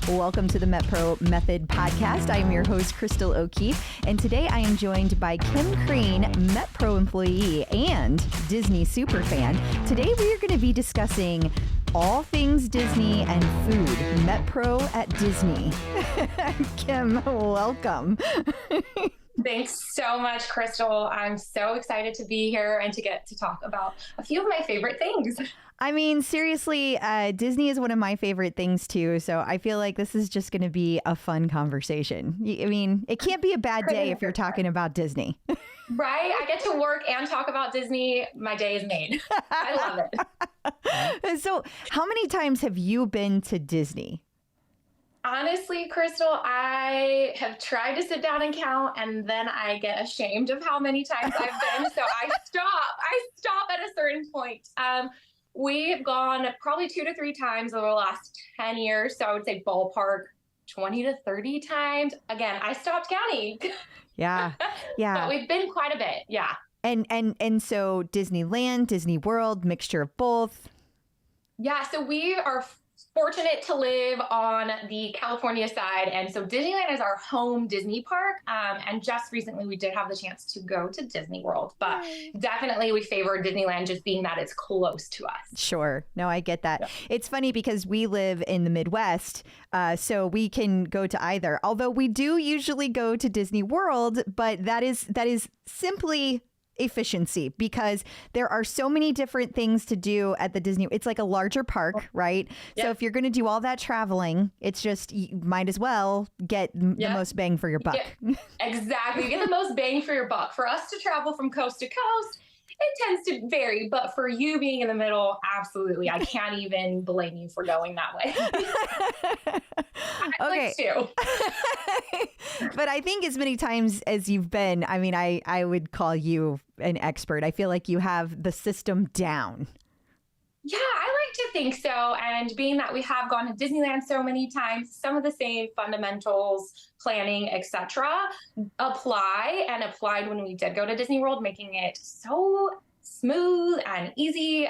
Welcome to the MetPro Method podcast. I am your host, Crystal O'Keefe, and today I am joined by Kim Crain, MetPro employee and Disney superfan. Today we are going to be discussing all things Disney and food. MetPro at Disney. Kim, welcome. Thanks so much, Crystal. I'm so excited to be here and to get to talk about a few of my favorite things. I mean, seriously, Disney is one of my favorite things too. So I feel like this is just going to be a fun conversation. I mean, it can't be a bad day if you're talking about Disney. Right? I get to work and talk about Disney. My day is made. I love it. So how many times have you been to Disney? Honestly, Crystal, I have tried to sit down and count, and then I get ashamed of how many times I've been. So I stop at a certain point. We've gone probably 2 to 3 times over the last 10 years. So I would say ballpark 20 to 30 times. Again, I stopped counting. Yeah. Yeah. But we've been quite a bit. Yeah. And so Disneyland, Disney World, mixture of both. Yeah. So we are fortunate to live on the California side. And so Disneyland is our home Disney park. And just recently we did have the chance to go to Disney World, but definitely we favor Disneyland just being that it's close to us. Sure. No, I get that. Yeah. It's funny because we live in the Midwest, so we can go to either. Although we do usually go to Disney World, but that is simply efficiency, because there are so many different things to do at the Disney. It's like a larger park, right? Yep. So if you're going to do all that traveling, it's just, you might as well get the most bang for your buck. Exactly. You get the most bang for your buck. For us to travel from coast to coast, it tends to vary, but for you being in the middle, absolutely. I can't even blame you for going that way. Okay. Too. But I think as many times as you've been, I mean, I would call you an expert. I feel like you have the system down. Yeah, I like to think so. And being that we have gone to Disneyland so many times, some of the same fundamentals, planning, etc., applied when we did go to Disney World, making it so smooth and easy.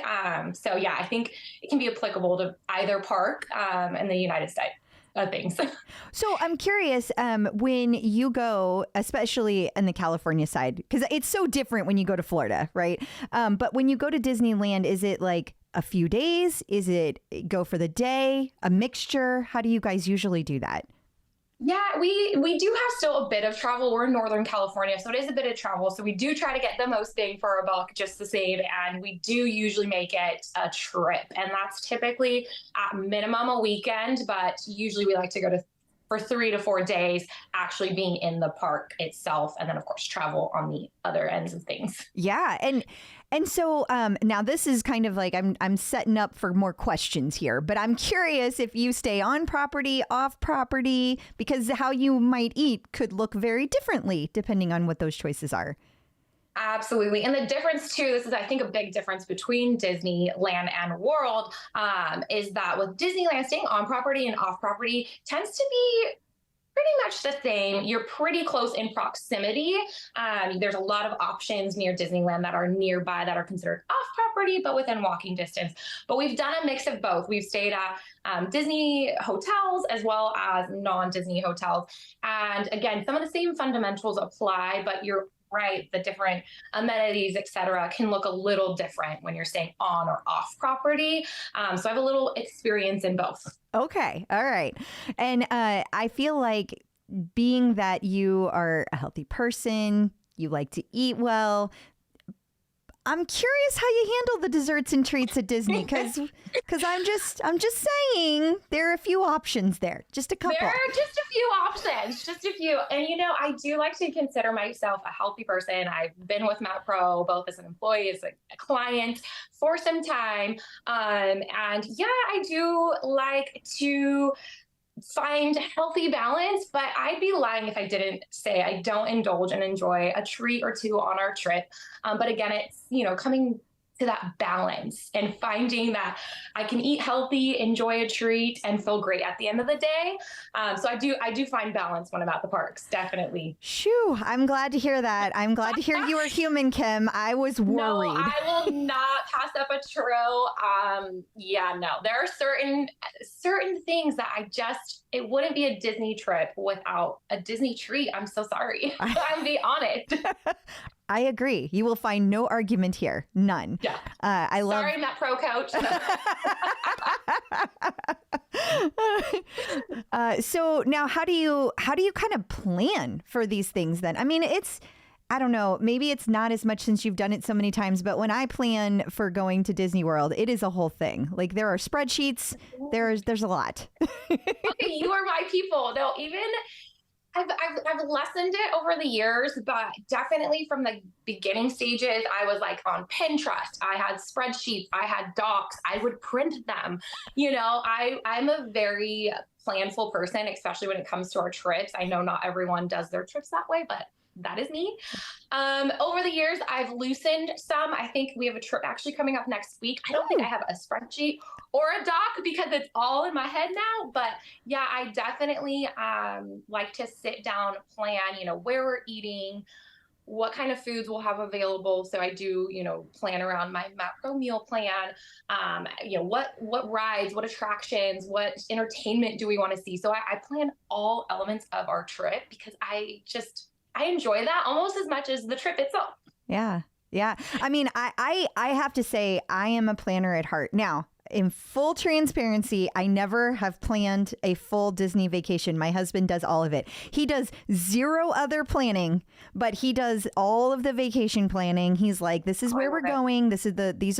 So yeah, I think it can be applicable to either park in the United States. Things. So I'm curious, when you go, especially in the California side, because it's so different when you go to Florida, right? But when you go to Disneyland, is it like a few days? Is it go for the day? A mixture? How do you guys usually do that? Yeah, we do have still a bit of travel. We're in Northern California, so it is a bit of travel. So we do try to get the most bang for our buck just the same. And we do usually make it a trip. And that's typically at minimum a weekend, but usually we like to go for 3 to 4 days, actually being in the park itself. And then, of course, travel on the other ends of things. Yeah. And so now this is kind of like I'm setting up for more questions here, but I'm curious if you stay on property, off property, because how you might eat could look very differently depending on what those choices are. Absolutely. And the difference too, this is, I think, a big difference between Disneyland and World, is that with Disneyland, staying on property and off property tends to be pretty much the same. You're pretty close in proximity. There's a lot of options near Disneyland that are nearby that are considered off property, but within walking distance. But we've done a mix of both. We've stayed at Disney hotels as well as non-Disney hotels. And again, some of the same fundamentals apply, but you're right, the different amenities, et cetera, can look a little different when you're staying on or off property. So I have a little experience in both. Okay. All right. And I feel like being that you are a healthy person, you like to eat well, I'm curious how you handle the desserts and treats at Disney, because I'm just saying there are a few options there, just a couple. There are just a few options, just a few. And I do like to consider myself a healthy person. I've been with MetPro both as an employee, as a client for some time, and yeah, I do like to find healthy balance, but I'd be lying if I didn't say I don't indulge and enjoy a treat or two on our trip. But again, it's, coming to that balance and finding that I can eat healthy, enjoy a treat, and feel great at the end of the day. So I do find balance when I'm at the parks, definitely. Shoo, I'm glad to hear that. I'm glad to hear you are human, Kim. I was worried. No, I will not pass up a churro. Yeah, no, there are certain things that it wouldn't be a Disney trip without a Disney treat. I'm so sorry. I'm being honest. I agree. You will find no argument here. None. Yeah. I love. Sorry, MetPro coach. So now, how do you kind of plan for these things then? I mean, I don't know, maybe it's not as much since you've done it so many times, but when I plan for going to Disney World, it is a whole thing. Like there are spreadsheets, there's a lot. Okay, you are my people. No, even I've lessened it over the years, but definitely from the beginning stages, I was like on Pinterest. I had spreadsheets, I had docs, I would print them. I'm a very planful person, especially when it comes to our trips. I know not everyone does their trips that way, but that is me. Over the years, I've loosened some. I think we have a trip actually coming up next week. I don't think I have a spreadsheet or a doc because it's all in my head now. But yeah, I definitely like to sit down, plan, where we're eating, what kind of foods we'll have available. So I do, plan around my MetPro meal plan. What rides, what attractions, what entertainment do we want to see? So I plan all elements of our trip because I enjoy that almost as much as the trip itself. Yeah. Yeah. I mean, I have to say I am a planner at heart. Now, in full transparency, I never have planned a full Disney vacation. My husband does all of it. He does zero other planning, but he does all of the vacation planning. He's like, this is where we're going. These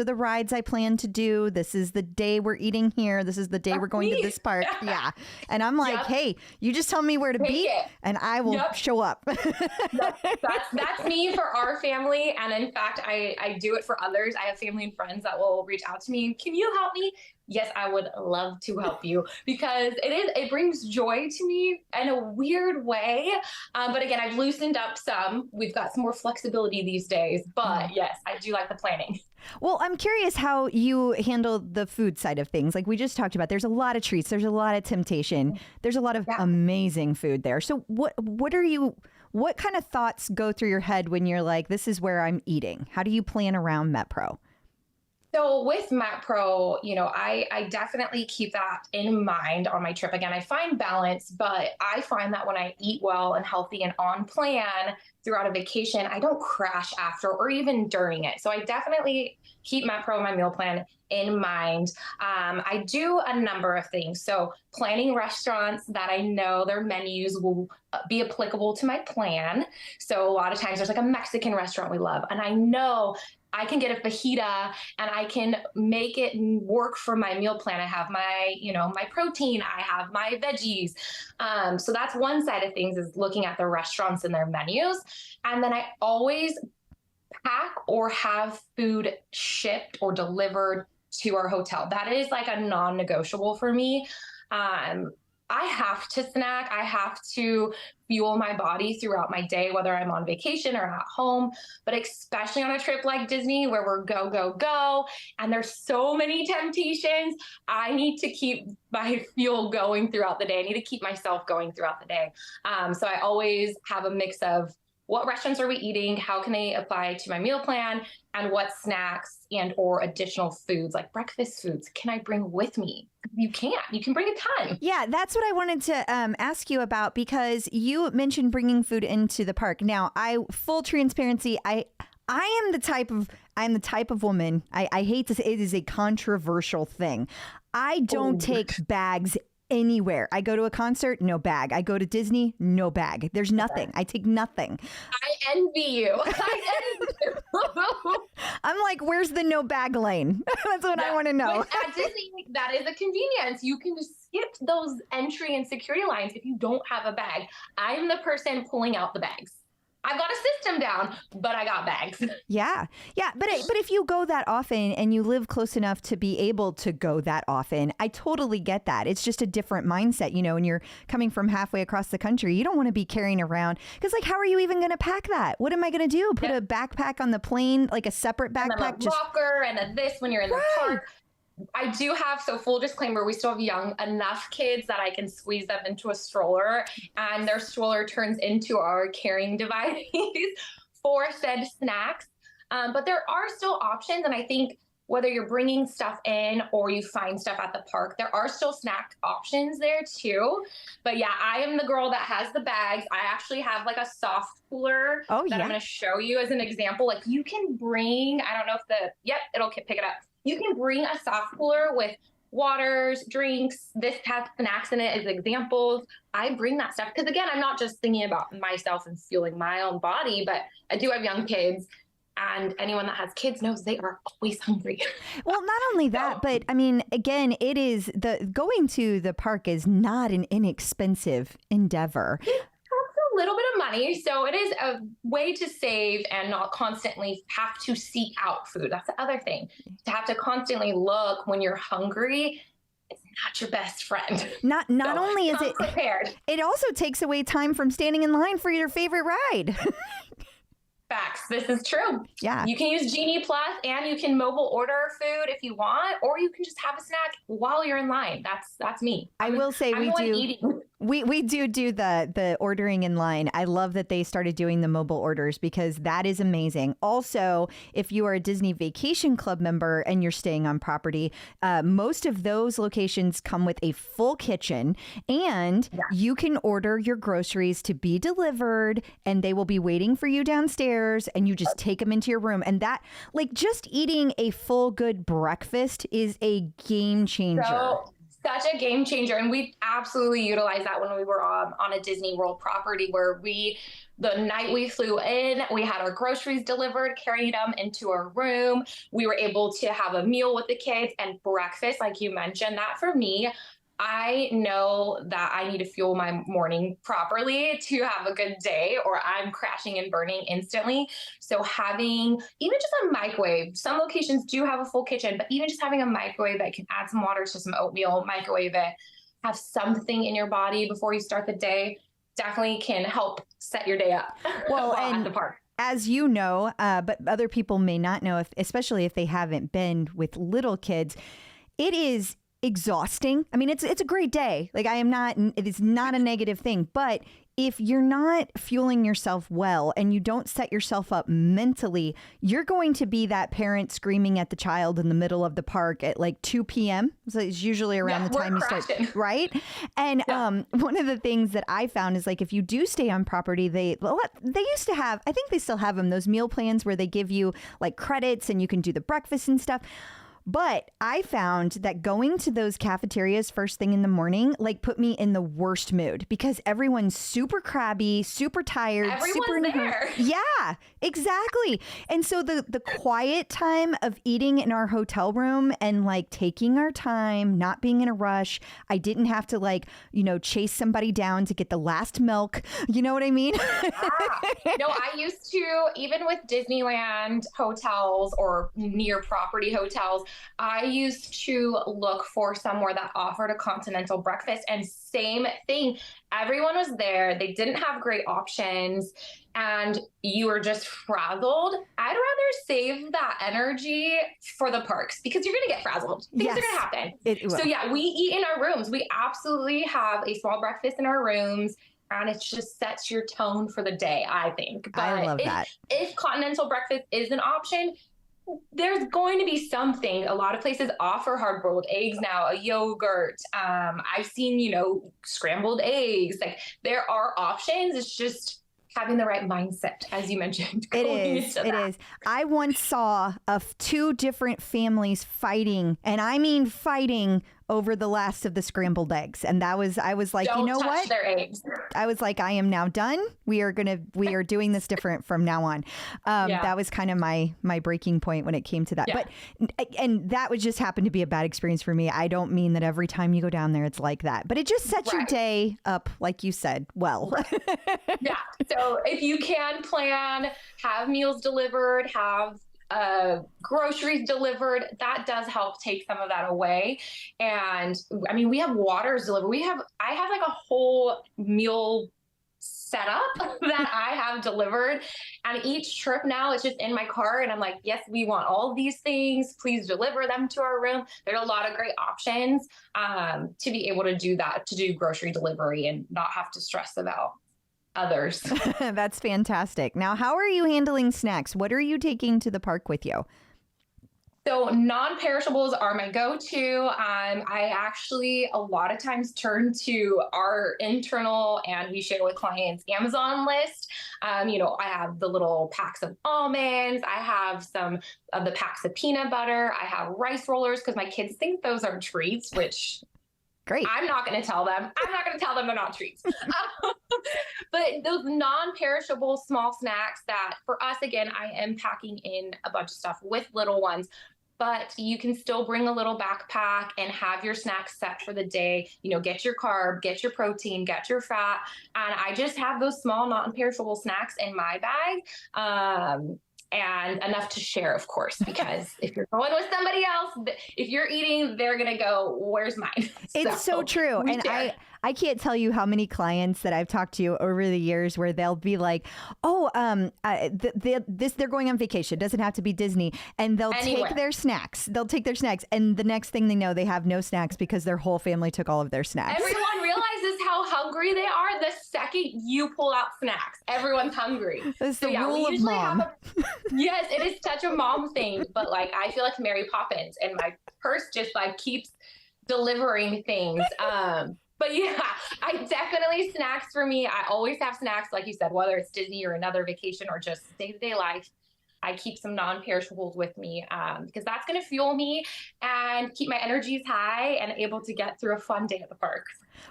are the rides I plan to do. This is the day we're eating here. This is the day we're going to this park. Yeah. And I'm like, hey, you just tell me where to be and I will show up. That's me for our family. And in fact, I do it for others. I have family and friends that will reach out to me. Can you help me? Yes, I would love to help you because it brings joy to me in a weird way. But again, I've loosened up some. We've got some more flexibility these days. But yes, I do like the planning. Well, I'm curious how you handle the food side of things. Like we just talked about, there's a lot of treats. There's a lot of temptation. There's a lot of amazing food there. So what kind of thoughts go through your head when you're like, this is where I'm eating? How do you plan around MetPro? So with MetPro, I definitely keep that in mind on my trip. Again, I find balance, but I find that when I eat well and healthy and on plan throughout a vacation, I don't crash after or even during it. So I definitely keep MetPro, my meal plan, in mind. I do a number of things. So planning restaurants that I know their menus will be applicable to my plan. So a lot of times there's like a Mexican restaurant we love, and I know I can get a fajita and I can make it work for my meal plan. I have my, my protein, I have my veggies. So that's one side of things, is looking at the restaurants and their menus. And then I always pack or have food shipped or delivered to our hotel. That is like a non-negotiable for me. I have to snack. I have to fuel my body throughout my day, whether I'm on vacation or at home, but especially on a trip like Disney where we're go, go, go, and there's so many temptations. I need to keep my fuel going throughout the day. I need to keep myself going throughout the day. So I always have a mix of what restaurants are we eating? How can they apply to my meal plan? And what snacks and or additional foods, like breakfast foods, can I bring with me? You can bring a ton. Yeah, that's what I wanted to ask you about, because you mentioned bringing food into the park. Now, full transparency, I am the type of woman. I hate to say it is a controversial thing. I don't take bags anywhere. I go to a concert, no bag. I go to Disney, no bag. There's nothing. I take nothing. I envy you. I'm like, where's the no bag lane? That's what I want to know. At Disney, that is a convenience. You can just skip those entry and security lines if you don't have a bag. I'm the person pulling out the bags. I've got a system down, but I got bags. Yeah. Yeah. But if you go that often and you live close enough to be able to go that often, I totally get that. It's just a different mindset. You know, when you're coming from halfway across the country, you don't want to be carrying around because like, how are you even going to pack that? What am I going to do? Put a backpack on the plane, like a separate backpack? And then a locker and then this when you're in the park. I do have, so full disclaimer, we still have young enough kids that I can squeeze them into a stroller and their stroller turns into our carrying device for said snacks. But there are still options. And I think whether you're bringing stuff in or you find stuff at the park, there are still snack options there too. But yeah, I am the girl that has the bags. I actually have like a soft cooler that I'm going to show you as an example. Like you can bring, I don't know if it'll pick it up. You can bring a soft cooler with waters, drinks. This has snacks in it as examples. I bring that stuff because, again, I'm not just thinking about myself and fueling my own body, but I do have young kids. And anyone that has kids knows they are always hungry. Well, not only that, but I mean, again, going to the park is not an inexpensive endeavor. A little bit of money. So it is a way to save and not constantly have to seek out food. That's the other thing. To have to constantly look when you're hungry, it's not your best friend. Not only is it prepared, it also takes away time from standing in line for your favorite ride. Facts. This is true. Yeah. You can use Genie Plus and you can mobile order food if you want, or you can just have a snack while you're in line. That's me. I will say we do. We do the ordering in line. I love that they started doing the mobile orders because that is amazing. Also, if you are a Disney Vacation Club member and you're staying on property, most of those locations come with a full kitchen and you can order your groceries to be delivered and they will be waiting for you downstairs and you just take them into your room. And that, like, just eating a full good breakfast is a game changer. Such a game changer. And we absolutely utilized that when we were on a Disney World property where the night we flew in, we had our groceries delivered, carried them into our room. We were able to have a meal with the kids and breakfast, like you mentioned. That for me, I know that I need to fuel my morning properly to have a good day or I'm crashing and burning instantly. So having even just a microwave, some locations do have a full kitchen, but even just having a microwave that can add some water to some oatmeal, microwave it, have something in your body before you start the day, definitely can help set your day up at the park. As you know, but other people may not know, especially if they haven't been with little kids, it is exhausting. I mean, it's a great day. Like it is not a negative thing, but if you're not fueling yourself well and you don't set yourself up mentally, you're going to be that parent screaming at the child in the middle of the park at like 2 p.m. So it's usually around the time you start, right? And one of the things that I found is like if you do stay on property, they used to have, I think they still have them, those meal plans where they give you like credits and you can do the breakfast and stuff. But I found that going to those cafeterias first thing in the morning, like put me in the worst mood because everyone's super crabby, super tired, super there. Yeah, exactly. And so the quiet time of eating in our hotel room and like taking our time, not being in a rush. I didn't have to chase somebody down to get the last milk. You know what I mean? No, I used to, even with Disneyland hotels or near property hotels, I used to look for somewhere that offered a continental breakfast and same thing. Everyone was there. They didn't have great options and you were just frazzled. I'd rather save that energy for the parks because you're going to get frazzled. Things are going to happen. So yeah, we eat in our rooms. We absolutely have a small breakfast in our rooms. And it just sets your tone for the day, I think. But I love that. If continental breakfast is an option, there's going to be something. A lot of places offer hard-boiled eggs now, a yogurt. I've seen, scrambled eggs. Like there are options. It's just having the right mindset, as you mentioned. It is. I once saw two different families fighting, and I mean fighting over the last of the scrambled eggs. And I was like, Don't you know touch what? their eggs. I was like, I am now done. We are doing this different from now on. That was kind of my breaking point when it came to that. Yeah. And that would just happen to be a bad experience for me. I don't mean that every time you go down there, it's like that, but it just sets your day up, like you said, well. Yeah. So if you can plan, have meals delivered, have groceries delivered, that does help take some of that away. And I mean, we have waters delivered. I have like a whole meal setup that I have delivered. And each trip now it's just in my car. And I'm like, yes, we want all of these things. Please deliver them to our room. There's a lot of great options to be able to do that, to do grocery delivery and not have to stress about others. That's fantastic. Now, how are you handling snacks? What are you taking to the park with you? So non-perishables are my go-to. I actually a lot of times turn to our internal and we share with clients Amazon list. I have the little packs of almonds. I have some of the packs of peanut butter. I have rice rollers because my kids think those are treats, which great. I'm not going to tell them. I'm not going to tell them they're not treats. But those non-perishable small snacks that for us, again, I am packing in a bunch of stuff with little ones, but you can still bring a little backpack and have your snacks set for the day. Get your carb, get your protein, get your fat. And I just have those small non-perishable snacks in my bag. And enough to share, of course, because if you're going with somebody else, if you're eating, they're going to go, where's mine? It's so true. And I can't tell you how many clients that I've talked to over the years where they'll be like, they're going on vacation. It doesn't have to be Disney. And they'll take their snacks. And the next thing they know, they have no snacks because their whole family took all of their snacks. Everyone realizes how hungry they are the second you pull out snacks. Everyone's hungry. It's the rule of mom. Yes, it is such a mom thing. But I feel like Mary Poppins and my purse just keeps delivering things. But yeah, I definitely snacks for me. I always have snacks, like you said, whether it's Disney or another vacation or just day-to-day life. I keep some non-perishables with me because that's going to fuel me and keep my energies high and able to get through a fun day at the park.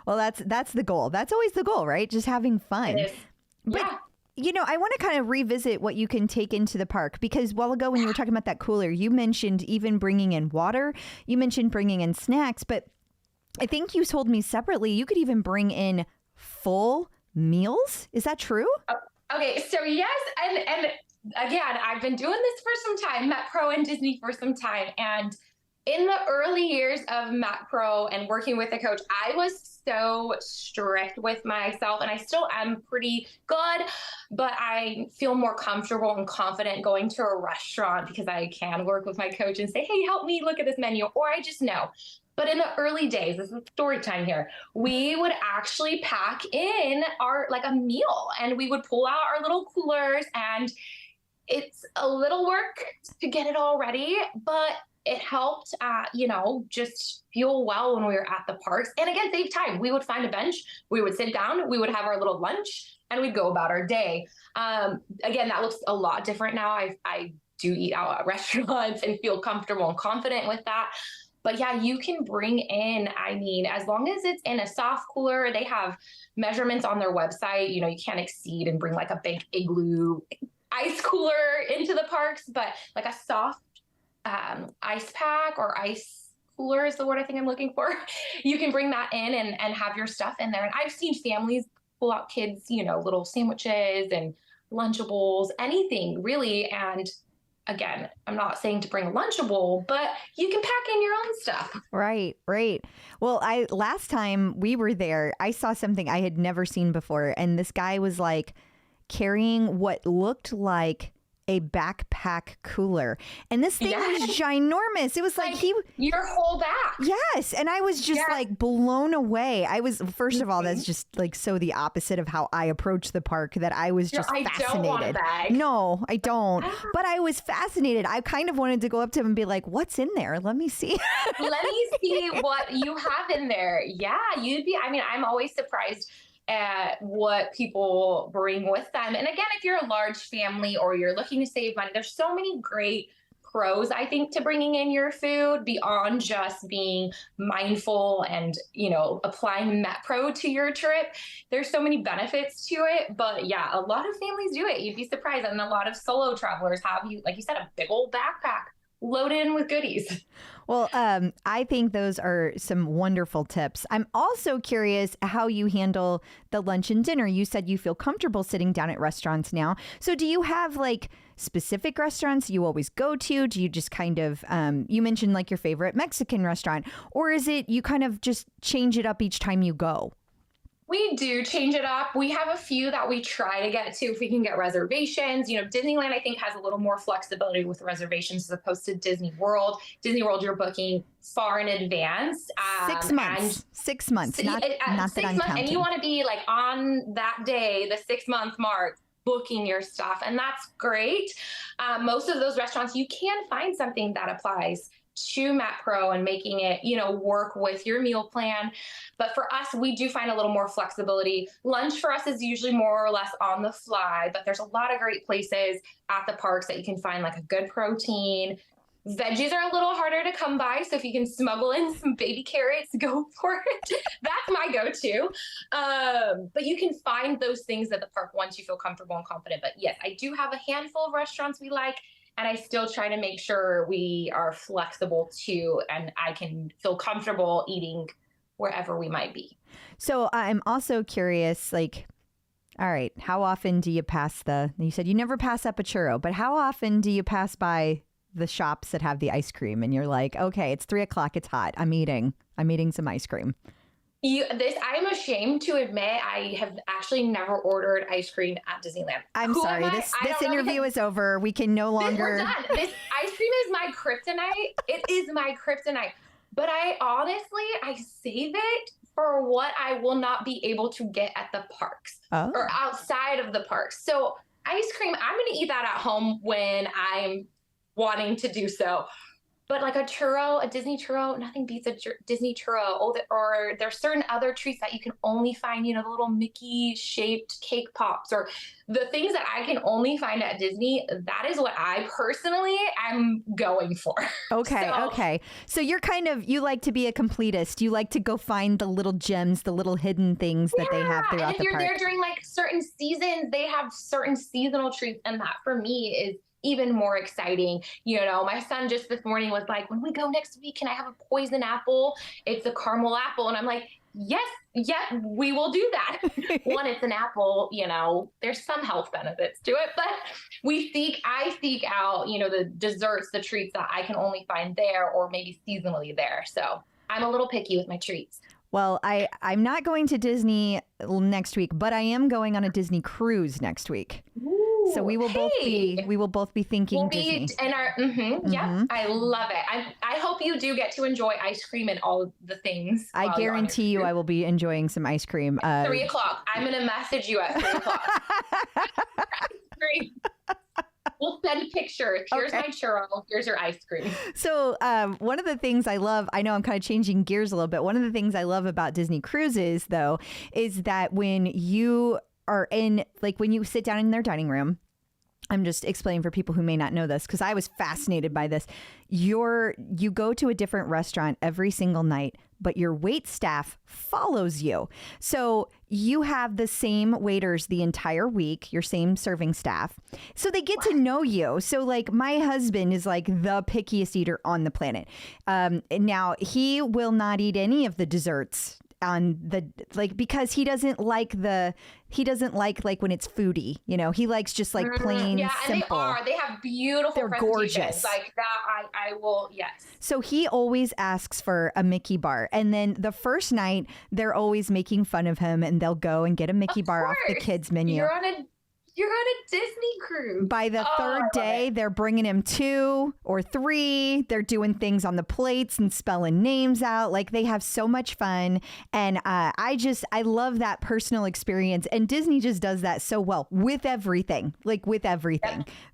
Well, that's the goal. That's always the goal, right? Just having fun. It is. But, I want to kind of revisit what you can take into the park because a while ago when you were talking about that cooler, you mentioned even bringing in water. You mentioned bringing in snacks, but I think you told me separately you could even bring in full meals. Is that true? Okay, so yes, and again, I've been doing this for some time, MetPro and Disney for some time. And in the early years of MetPro and working with a coach, I was so strict with myself, and I still am pretty good, but I feel more comfortable and confident going to a restaurant because I can work with my coach and say, hey, help me look at this menu, or I just know. But in the early days, this is story time here, we would actually pack in a meal and we would pull out our little coolers, and it's a little work to get it all ready, but it helped, just feel well when we were at the parks. And again, save time. We would find a bench, we would sit down, we would have our little lunch, and we'd go about our day. Again, that looks a lot different now. I do eat out at restaurants and feel comfortable and confident with that. But yeah, you can bring in, as long as it's in a soft cooler, they have measurements on their website. You can't exceed and bring a big igloo ice cooler into the parks, but a soft ice pack or ice cooler is the word I think I'm looking for. You can bring that in and have your stuff in there. And I've seen families pull out kids, little sandwiches and Lunchables, anything really. And again, I'm not saying to bring a Lunchable, but you can pack in your own stuff. Right. Well, last time we were there, I saw something I had never seen before. And this guy was carrying what looked like a backpack cooler. And this thing was ginormous. It was your whole back. Yes. And I was just blown away. I was, first of all, that's just so the opposite of how I approach the park, that I was just fascinated. I don't want a bag. No, I don't. But I was fascinated. I kind of wanted to go up to him and be like, what's in there? Let me see. Let me see what you have in there. Yeah, I'm always surprised at what people bring with them. And again, if you're a large family or you're looking to save money, there's so many great pros, I think, to bringing in your food beyond just being mindful and, applying MetPro to your trip. There's so many benefits to it. But yeah, a lot of families do it. You'd be surprised. And a lot of solo travelers have, like you said, a big old backpack loaded in with goodies. Well, I think those are some wonderful tips. I'm also curious how you handle the lunch and dinner. You said you feel comfortable sitting down at restaurants now. So do you have like specific restaurants you always go to? Do you just kind of, you mentioned like your favorite Mexican restaurant, or is it you kind of just change it up each time you go? We do change it up. We have a few that we try to get to if we can get reservations. Disneyland, I think, has a little more flexibility with reservations as opposed to Disney World. Disney World, you're booking far in advance. 6 months. 6 months. Not that I'm counting. And you want to be like on that day, the 6-month mark, booking your stuff. And that's great. Most of those restaurants, you can find something that applies to MetPro and making it, work with your meal plan. But for us, we do find a little more flexibility. Lunch for us is usually more or less on the fly, but there's a lot of great places at the parks that you can find like a good protein. Veggies are a little harder to come by. So if you can smuggle in some baby carrots, go for it. That's my go-to. But you can find those things at the park once you feel comfortable and confident. But yes, I do have a handful of restaurants we like. And I still try to make sure we are flexible too, and I can feel comfortable eating wherever we might be. So I'm also curious, like, all right, how often do you you said you never pass up a churro, but how often do you pass by the shops that have the ice cream and you're like, okay, it's 3:00, it's hot, I'm eating some ice cream? I'm ashamed to admit I have actually never ordered ice cream at Disneyland. I'm sorry. This interview is over. We can no longer. We're done. This ice cream is my kryptonite. It is my kryptonite. But I save it for what I will not be able to get at the parks or outside of the parks. So ice cream, I'm going to eat that at home when I'm wanting to do so. But like a Disney churro, nothing beats a Disney churro. Or there's certain other treats that you can only find, the little Mickey-shaped cake pops or the things that I can only find at Disney. That is what I personally am going for. Okay. So you like to be a completist. You like to go find the little gems, the little hidden things that they have throughout the park. And if you're there during like certain seasons, they have certain seasonal treats. And that for me is even more exciting. My son just this morning was like, when we go next week, can I have a poison apple? It's a caramel apple. And I'm like, yes, we will do that. One, it's an apple, there's some health benefits to it, but I seek out, the desserts, the treats that I can only find there or maybe seasonally there. So I'm a little picky with my treats. Well, I'm not going to Disney next week, but I am going on a Disney cruise next week. So we will both be thinking Disney. Yeah, I love it. I hope you do get to enjoy ice cream and all the things. I guarantee you I will be enjoying some ice cream. 3:00. I'm going to message you at 3:00. We'll send pictures. Here's my churro. Here's your ice cream. So one of the things I love, I know I'm kind of changing gears a little bit. One of the things I love about Disney cruises, though, is that when you are when you sit down in their dining room, I'm just explaining for people who may not know this because I was fascinated by this. You go to a different restaurant every single night, but your wait staff follows you. So you have the same waiters the entire week, your same serving staff. So they get to know you. So like my husband is like the pickiest eater on the planet. Now he will not eat any of the desserts on because he doesn't like when it's foodie, he likes just like plain simple. And they have beautiful, they're gorgeous like that. I will. Yes. So he always asks for a Mickey bar, and then the first night they're always making fun of him, and they'll go and get a Mickey bar off the kids menu. You're on a Disney cruise. By the third day, they're bringing him 2 or 3. They're doing things on the plates and spelling names out. Like they have so much fun. And I love that personal experience. And Disney just does that so well with everything, Yep.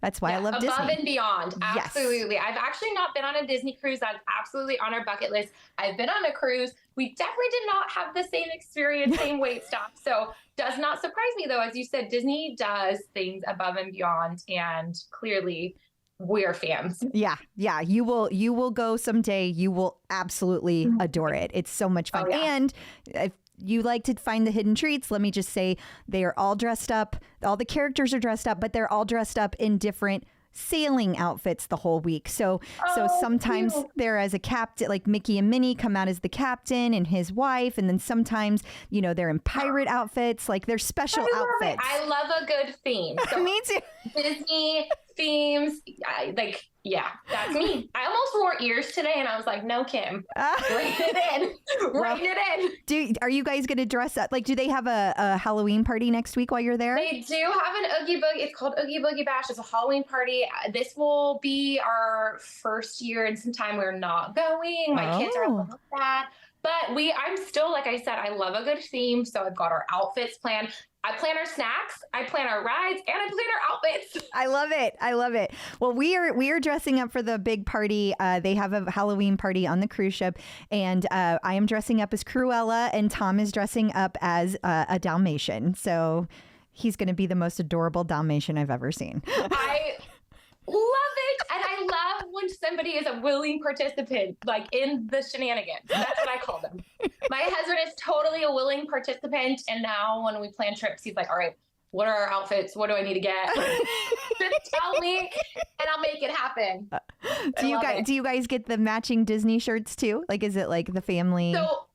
That's why I love Disney. Above and beyond. Absolutely. Yes. I've actually not been on a Disney cruise. That's absolutely on our bucket list. I've been on a cruise. We definitely did not have the same experience, same wait staff. So does not surprise me, though. As you said, Disney does things above and beyond. And clearly we're fans. Yeah. You will go someday. You will absolutely adore it. It's so much fun. Oh, yeah. And if you like to find the hidden treats, let me just say they are all dressed up. All the characters are dressed up, but they're all dressed up in different sailing outfits the whole week. So sometimes cute. they're as a captain, like Mickey and Minnie come out as the captain and his wife, and then sometimes they're in pirate outfits, like they're special outfits. I love a good theme. So Me too. Disney themes, that's me. I almost wore ears today, and I was like, "No, Kim, rein it in, Are you guys going to dress up? Like, do they have a Halloween party next week while you're there? They do have an Oogie Boogie. It's called Oogie Boogie Bash. It's a Halloween party. This will be our first year in some time we're not going. My kids are like that. But I'm still, like I said, I love a good theme. So I've got our outfits planned. I plan our snacks, I plan our rides, and I plan our outfits. I love it. Well, we are dressing up for the big party. They have a Halloween party on the cruise ship, and I am dressing up as Cruella, and Tom is dressing up as a Dalmatian. So he's going to be the most adorable Dalmatian I've ever seen. I love it, and I love when somebody is a willing participant, like in the shenanigans. That's what I call them. My husband is totally a willing participant, and now when we plan trips, he's like, all right, what are our outfits? What do I need to get? Just tell me, and I'll make it happen. Do you guys get the matching Disney shirts too? Like, is it like the family? So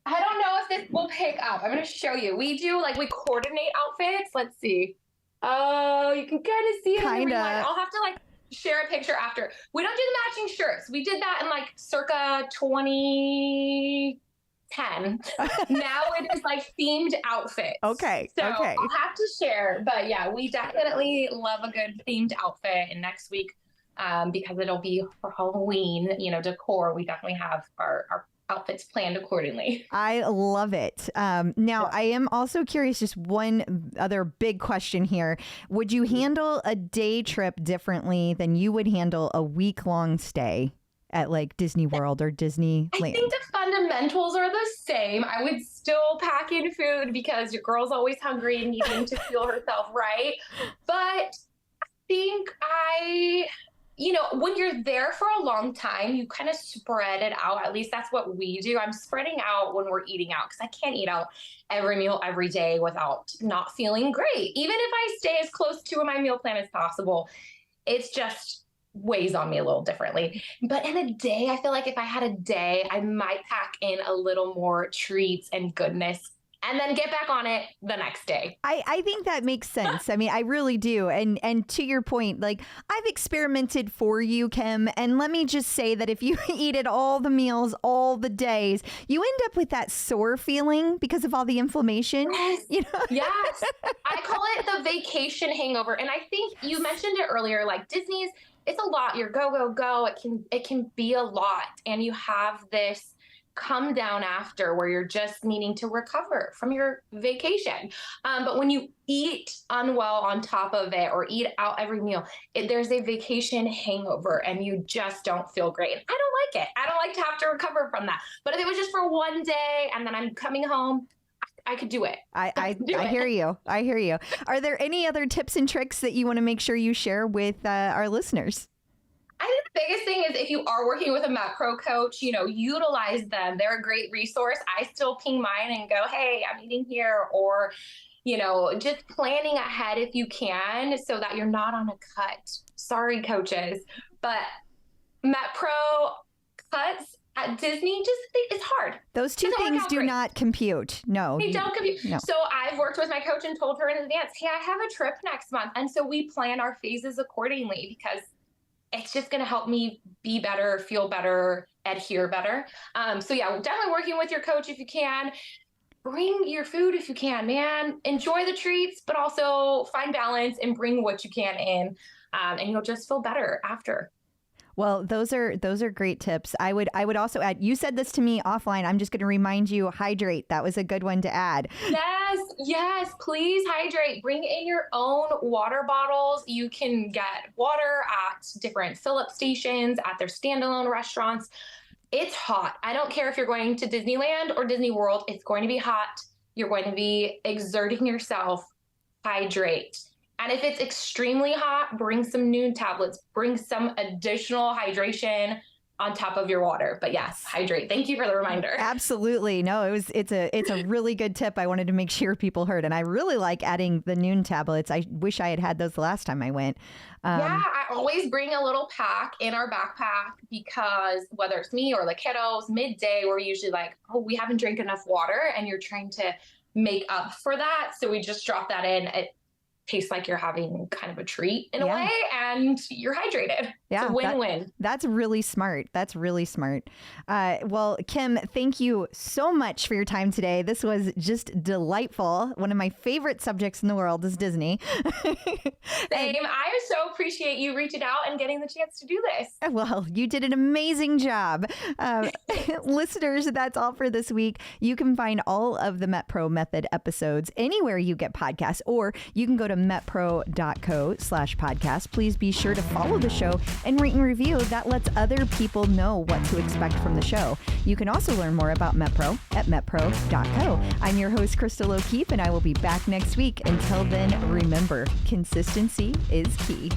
I don't know if this will pick up. I'm going to show you. We coordinate outfits. Let's see. Oh, you can kind of see it. Kinda. I'll have to share a picture after. We don't do the matching shirts. We did that in circa 2010. Now it is themed outfits. Okay. So okay. I'll have to share. But yeah, we definitely love a good themed outfit. And next week, because it'll be for Halloween, decor, we definitely have our outfits planned accordingly. I love it. Now, I am also curious, just one other big question here. Would you handle a day trip differently than you would handle a week-long stay at Disney World or Disneyland? I think the fundamentals are the same. I would still pack in food because your girl's always hungry and needing to fuel herself, right? But I think when you're there for a long time, you kind of spread it out. At least that's what we do. I'm spreading out when we're eating out because I can't eat out every meal every day without not feeling great. Even if I stay as close to my meal plan as possible, it's just weighs on me a little differently. But in a day, I feel like if I had a day, I might pack in a little more treats and goodness and then get back on it the next day. I think that makes sense. I mean, I really do. And to your point, I've experimented for you, Kim, and let me just say that if you eat at all the meals, all the days, you end up with that sore feeling because of all the inflammation. Yes. Yes. I call it the vacation hangover. And I think you mentioned it earlier, Disney's, it's a lot. You're go, go, go. It can be a lot. And you have this come down after where you're just needing to recover from your vacation. But when you eat unwell on top of it or eat out every meal, there's a vacation hangover and you just don't feel great. I don't like it. I don't like to have to recover from that. But if it was just for one day and then I'm coming home, I could do it. I hear you. I hear you. Are there any other tips and tricks that you want to make sure you share with our listeners? I think the biggest thing is if you are working with a MetPro coach, utilize them. They're a great resource. I still ping mine and go, hey, I'm eating here, or, just planning ahead if you can so that you're not on a cut. Sorry, coaches, but MetPro cuts at Disney, it's hard. Those two things do not compute. No. They don't compute. No. So I've worked with my coach and told her in advance, hey, I have a trip next month. And so we plan our phases accordingly because it's just going to help me be better, feel better, adhere better. So yeah, definitely working with your coach if you can. Bring your food if you can, man. Enjoy the treats, but also find balance and bring what you can in. And you'll just feel better after. Well, those are great tips. I would also add, you said this to me offline. I'm just going to remind you, hydrate. That was a good one to add. Yes, please hydrate. Bring in your own water bottles. You can get water at different fill-up stations, at their standalone restaurants. It's hot. I don't care if you're going to Disneyland or Disney World. It's going to be hot. You're going to be exerting yourself. Hydrate. And if it's extremely hot, bring some noon tablets, bring some additional hydration on top of your water. But yes, hydrate. Thank you for the reminder. Absolutely. No, it's a really good tip. I wanted to make sure people heard. And I really like adding the noon tablets. I wish I had had those the last time I went. Yeah, I always bring a little pack in our backpack because whether it's me or the kiddos, midday, we're usually like, oh, we haven't drank enough water, and you're trying to make up for that. So we just drop that in. It tastes like you're having kind of a treat in a way, and you're hydrated. Yeah, it's a win-win. That's really smart. That's really smart. Well, Kim, thank you so much for your time today. This was just delightful. One of my favorite subjects in the world is Disney. Same. I so appreciate you reaching out and getting the chance to do this. Well, you did an amazing job. Listeners, that's all for this week. You can find all of the MetPro Method episodes anywhere you get podcasts, or you can go to metpro.co/podcast. Please be sure to follow the show and rate and review. That lets other people know what to expect from the show. You can also learn more about MetPro at metpro.co. I'm your host, Crystal O'Keefe, and I will be back next week. Until then, remember, consistency is key.